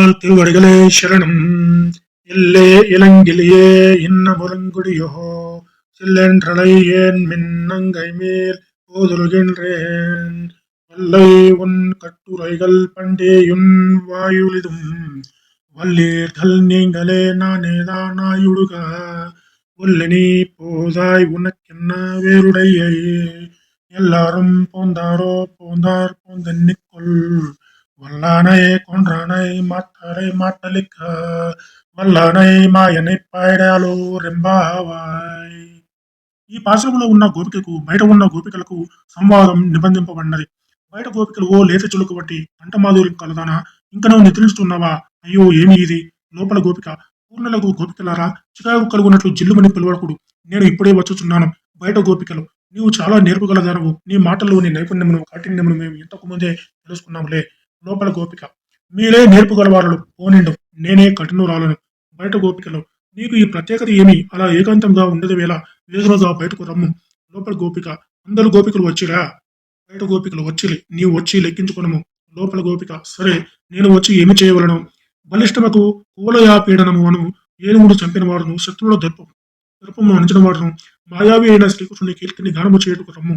என்னால் திருவடிகளே சரணம். எல்லே இளங்கிளியே இன்ன முரங்குடியோ சில்லென்றலை ஏன் மின்னங்கை மேல் போதுருகின்றேன். வல்லை உன் கட்டுரைகள் பண்டேயுன் வாயுளிதும் வல்லீர்கள் நீங்களே நானேதான் ஆயுடுக. ஒல்லினி போதாய் உனக்கென்ன வேறுடையை எல்லாரும் போந்தாரோ போந்தார் போந்தென்னிக்கொள். வல்லானை கொன்றானை மாட்டாரை మాటలిక వల్లానై మాయనై పాడాలో రెంబావాయ్. ఈ పాశంలో ఉన్న గోపికకు బయట ఉన్న గోపికలకు సంవాదం నిబంధింపబడినది. బయట గోపికలు ఓ లేత చిలుక వంటి కంఠమాధుర్యం కలదానా, ఇంకనూ నిద్రిస్తున్నావా, అయ్యో ఏమి ఇది. లోపల గోపిక, పూర్ణులకు గోపికలారా, చికాకు కలుగునట్లు జిల్లుమని పిలువకుడు, నేను ఇప్పుడే వచ్చుచున్నాను. బయట గోపికలు, నీవు చాలా నేర్పుగలదానవు, నీ మాటల్లోని నైపుణ్యమును కాఠిన్యమును మేము ఇంతకు ముందే తెలుసుకున్నాములే. లోపల గోపిక, మీరే నేర్పుగలవారలు పోనిండు, నేనే కఠినురాలను. బయట గోపికలు, నీకు ఈ ప్రత్యేకత ఏమి, అలా ఏకాంతంగా ఉండదు వేళ, వేగముగా బయటకు రమ్ము. లోపల గోపిక, అందరు గోపికలు వచ్చిరా. బయట గోపికలు, వచ్చిరి, నీవు వచ్చి లెక్కించుకొనుము. లోపల గోపిక, సరే, నేను వచ్చి ఏమి చేయవలను. బలిష్టమకు కూలయా పీడనము అను ఏనుగుడు చంపిన వాడును, శత్రువుల దర్పము అణిచిన వాడును, మాయావి అయిన శ్రీకృష్ణుని కీర్తిని గానము చేయుటకు రమ్ము.